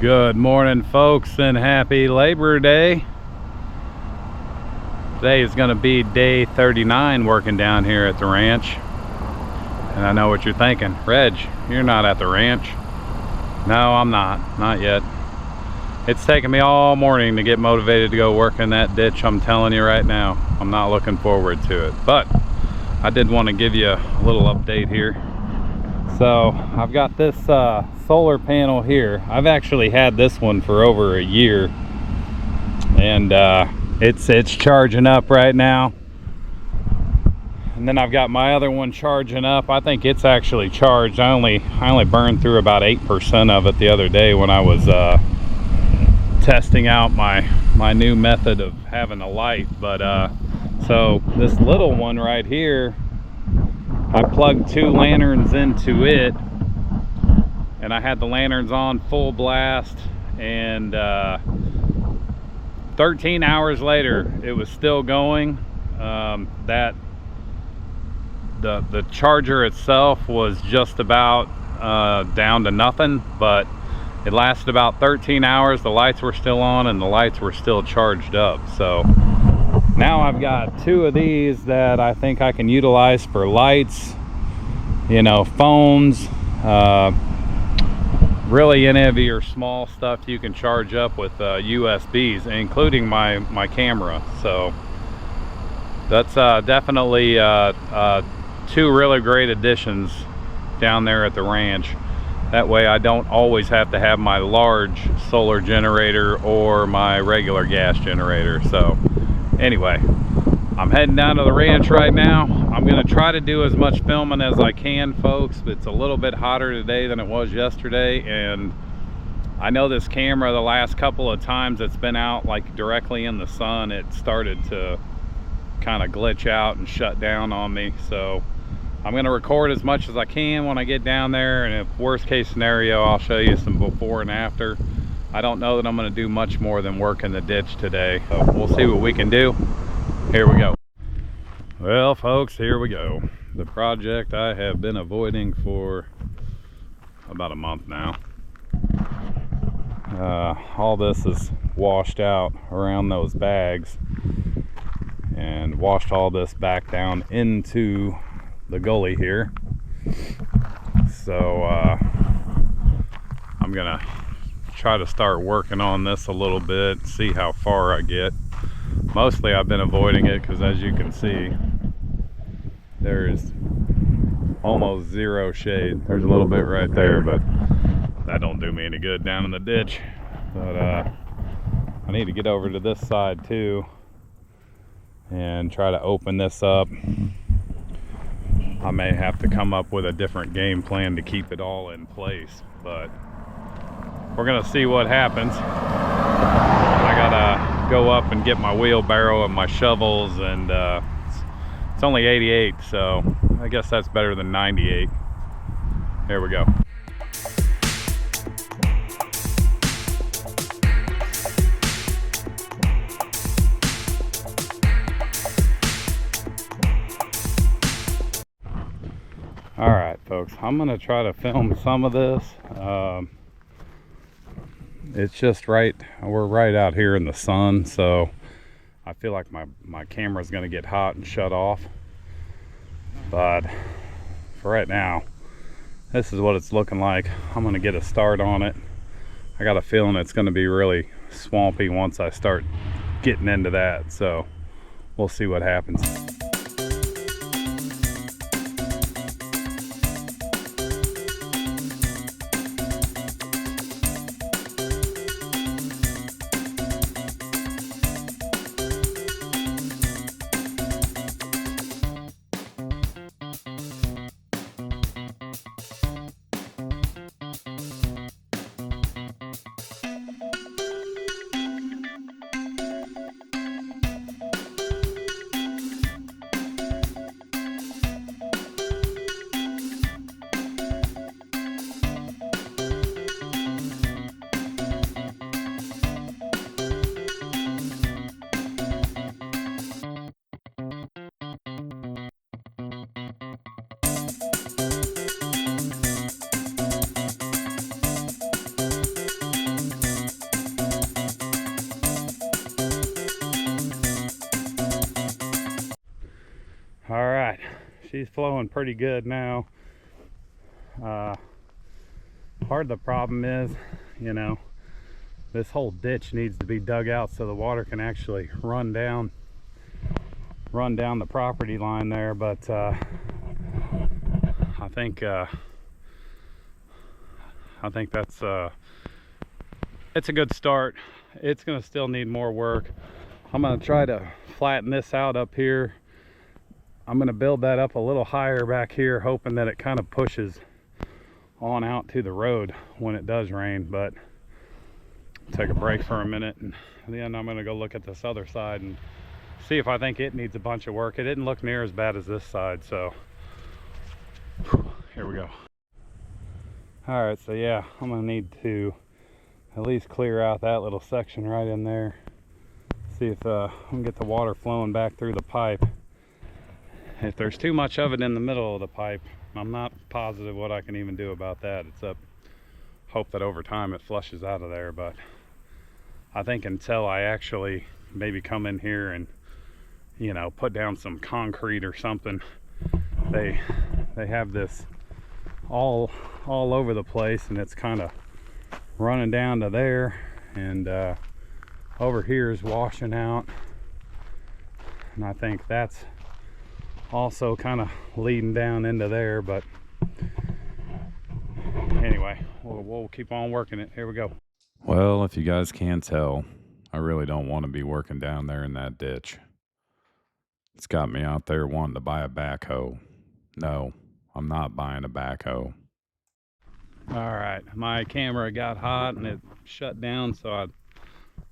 Good morning, folks, and happy Labor Day. Today is going to be day 39 working down here at the ranch. And I know what you're thinking. Reg, you're not at the ranch. No, I'm not yet. It's taken me all morning to get motivated to go work in that ditch. I'm telling you right now, I'm not looking forward to it. But I did want to give you a little update here. So I've got this solar panel here. I've actually had this one for over a year, and it's charging up right now. And then I've got my other one charging up. I think it's actually charged. I only burned through about 8% of it the other day when I was testing out my new method of having a light. But so this little one right here, I plugged 2 lanterns into it, and I had the lanterns on full blast, and 13 hours later it was still going. That the charger itself was just about down to nothing, but it lasted about 13 hours. The lights were still on and the lights were still charged up. So now I've got 2 of these that I think I can utilize for lights, you know, phones, really any of your small stuff you can charge up with USBs, including my camera. So that's definitely 2 really great additions down there at the ranch. That way I don't always have to have my large solar generator or my regular gas generator. So anyway, I'm heading down to the ranch right now. I'm going to try to do as much filming as I can, folks. It's a little bit hotter today than it was yesterday, and I know this camera, the last couple of times it's been out like directly in the sun, it started to kind of glitch out and shut down on me. So I'm going to record as much as I can when I get down there, and if worst case scenario, I'll show you some before and after. I don't know that I'm going to do much more than work in the ditch today, so we'll see what we can do. Here we go. Well, folks, here we go. The project I have been avoiding for about a month now. All this is washed out around those bags and washed all this back down into the gully here. So I'm gonna try to start working on this a little bit, see how far I get. Mostly I've been avoiding it because, as you can see, there is almost zero shade. There's a little bit right there, but that don't do me any good down in the ditch. But I need to get over to this side too and try to open this up. I may have to come up with a different game plan to keep it all in place, but we're gonna see what happens. I gotta go up and get my wheelbarrow and my shovels, and it's only 88, so I guess that's better than 98. Here we go. All right, folks, I'm gonna try to film some of this. It's just we're right out here in the sun, so I feel like my camera's gonna get hot and shut off. But for right now, this is what it's looking like. I'm gonna get a start on it. I got a feeling it's gonna be really swampy once I start getting into that, so we'll see what happens. she's flowing pretty good now. Part of the problem is, you know, this whole ditch needs to be dug out so the water can actually run down the property line there. But I think that's it's a good start. It's going to still need more work. I'm going to try to flatten this out up here. I'm going to build that up a little higher back here, hoping that it kind of pushes on out to the road when it does rain. But take a break for a minute, and then I'm going to go look at this other side and see if I think it needs a bunch of work. It didn't look near as bad as this side, so here we go. All right, so yeah, I'm going to need to at least clear out that little section right in there. See if I can get the water flowing back through the pipe. If there's too much of it in the middle of the pipe, I'm not positive what I can even do about that. It's up, hope that over time it flushes out of there. But I think until I actually maybe come in here and, you know, put down some concrete or something, they have this all over the place, and it's kind of running down to there, and over here is washing out, and I think that's also kind of leading down into there. But anyway, we'll keep on working it. Here we go. Well, if you guys can't tell, I really don't want to be working down there in that ditch. It's got me out there wanting to buy a backhoe. No, I'm not buying a backhoe. All right, my camera got hot and it shut down, so I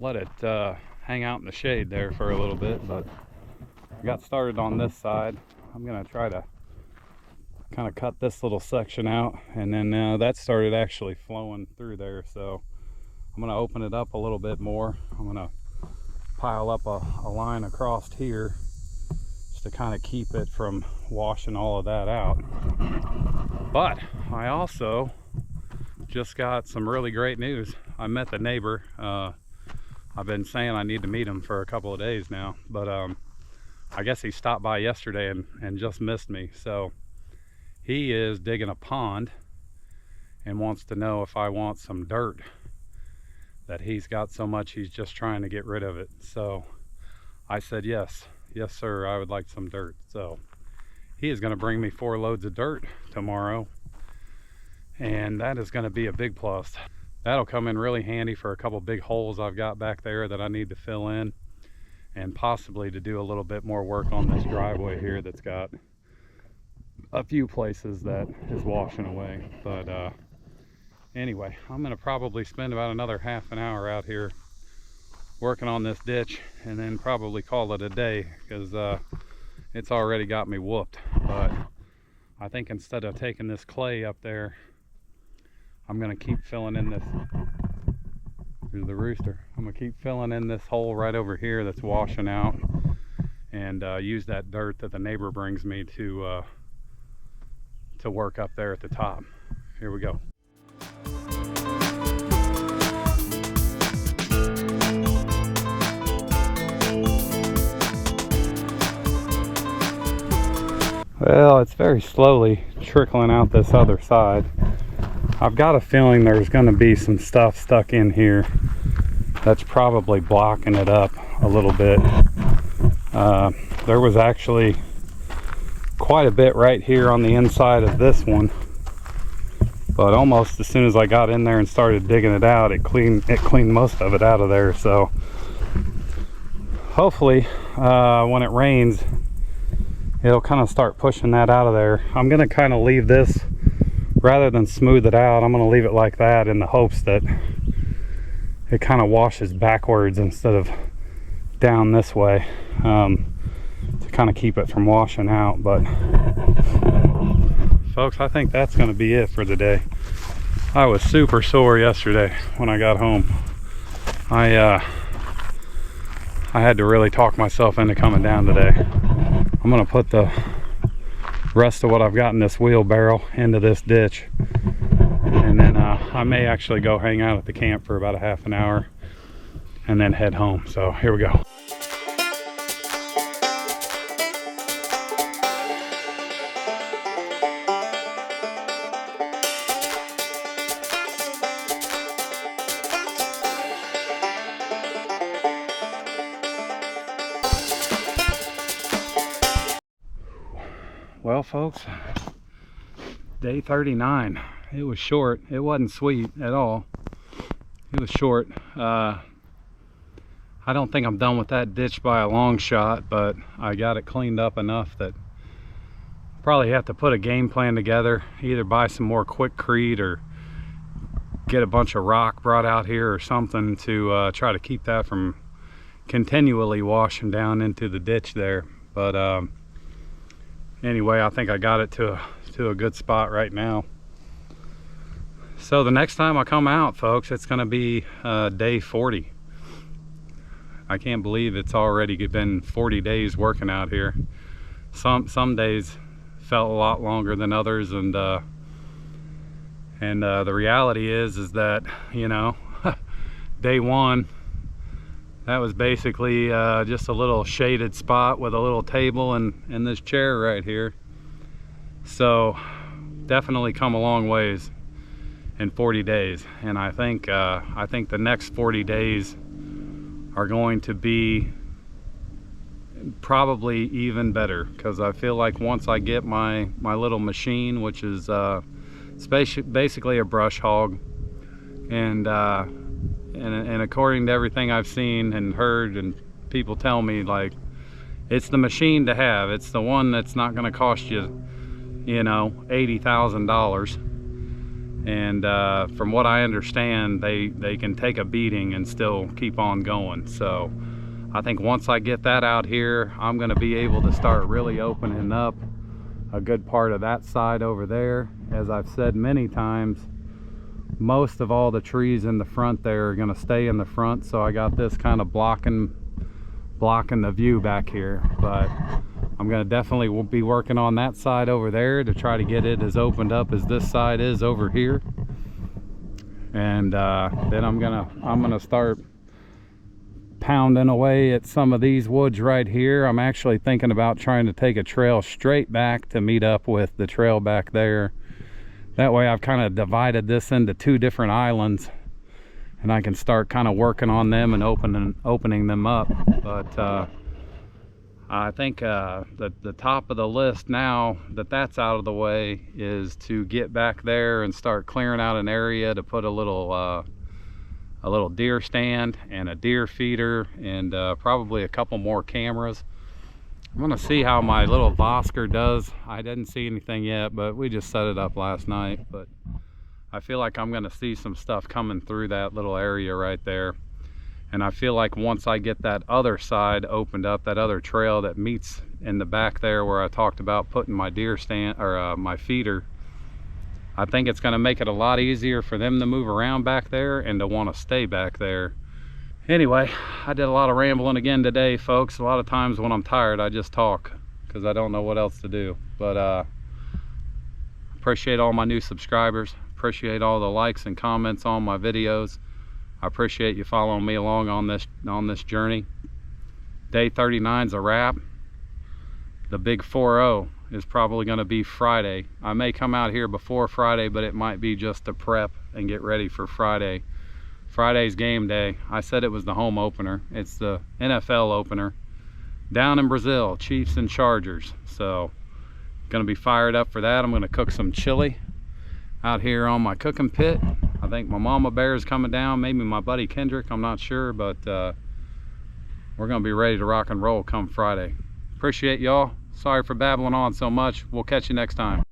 let it hang out in the shade there for a little bit. But I got started on this side. I'm gonna try to kind of cut this little section out, and then that started actually flowing through there, so I'm gonna open it up a little bit more. I'm gonna pile up a line across here just to kind of keep it from washing all of that out. But I also just got some really great news. I met the neighbor. I've been saying I need to meet him for a couple of days now, but I guess he stopped by yesterday and just missed me. So he is digging a pond and wants to know if I want some dirt, that he's got so much he's just trying to get rid of it. So I said yes sir, I would like some dirt. So he is going to bring me 4 loads of dirt tomorrow, and that is going to be a big plus. That'll come in really handy for a couple big holes I've got back there that I need to fill in, and possibly to do a little bit more work on this driveway here that's got a few places that is washing away. But anyway, I'm going to probably spend about another half an hour out here working on this ditch, and then probably call it a day, because it's already got me whooped. But I think instead of taking this clay up there, I'm gonna keep filling in this. Here's the rooster. I'm gonna keep filling in this hole right over here that's washing out, and use that dirt that the neighbor brings me to work up there at the top. Here we go. Well, it's very slowly trickling out this other side. I've got a feeling there's going to be some stuff stuck in here that's probably blocking it up a little bit. There was actually quite a bit right here on the inside of this one, but almost as soon as I got in there and started digging it out, it cleaned most of it out of there. So hopefully when it rains, it'll kind of start pushing that out of there. I'm going to kind of leave this, rather than smooth it out, I'm going to leave it like that in the hopes that it kind of washes backwards instead of down this way, to kind of keep it from washing out. But folks, I think that's going to be it for the day. I was super sore yesterday when I got home. I had to really talk myself into coming down today. I'm going to put the rest of what I've got in this wheelbarrow into this ditch, and then I may actually go hang out at the camp for about a half an hour and then head home. So here we go. Well, folks, day 39. It was short. It wasn't sweet at all. It was short. I don't think I'm done with that ditch by a long shot, but I got it cleaned up enough that probably have to put a game plan together, either buy some more Quikrete or get a bunch of rock brought out here or something to try to keep that from continually washing down into the ditch there. But anyway, I think I got it to a good spot right now. So the next time I come out, folks, it's going to be day 40. I can't believe it's already been 40 days working out here. Some days felt a lot longer than others, and the reality is that, you know, day 1, that was basically just a little shaded spot with a little table and this chair right here. So definitely come a long ways in 40 days, and I think the next 40 days are going to be probably even better, because I feel like once I get my little machine, which is basically a brush hog, and according to everything I've seen and heard and people tell me, like, it's the machine to have. It's the one that's not going to cost you, you know, $80,000. And from what I understand, they can take a beating and still keep on going. So I think once I get that out here, I'm going to be able to start really opening up a good part of that side over there. As I've said many times, most of all the trees in the front there are going to stay in the front, so I got this kind of blocking the view back here. But I'm going to definitely be working on that side over there to try to get it as opened up as this side is over here. And then I'm gonna start pounding away at some of these woods right here. I'm actually thinking about trying to take a trail straight back to meet up with the trail back there. That way I've kind of divided this into 2 different islands, and I can start kind of working on them and opening them up. But I think the top of the list, now that that's out of the way, is to get back there and start clearing out an area to put a little deer stand and a deer feeder, and probably a couple more cameras. I'm gonna see how my little Vosker does. I didn't see anything yet, but we just set it up last night. But I feel like I'm gonna see some stuff coming through that little area right there. And I feel like once I get that other side opened up, that other trail that meets in the back there where I talked about putting my deer stand, or my feeder, I think it's going to make it a lot easier for them to move around back there and to want to stay back there. Anyway, I did a lot of rambling again today, folks. A lot of times when I'm tired, I just talk because I don't know what else to do. But appreciate all my new subscribers. Appreciate all the likes and comments on my videos. I appreciate you following me along on this journey. Day 39 is a wrap. The big 4-0 is probably going to be Friday. I may come out here before Friday, but it might be just to prep and get ready for Friday. Friday's game day. I said it was the home opener. It's the NFL opener down in Brazil, Chiefs and Chargers. So going to be fired up for that. I'm going to cook some chili out here on my cooking pit. I think my mama bear is coming down, maybe my buddy Kendrick, I'm not sure, but we're gonna be ready to rock and roll come Friday. Appreciate y'all. Sorry for babbling on so much. We'll catch you next time.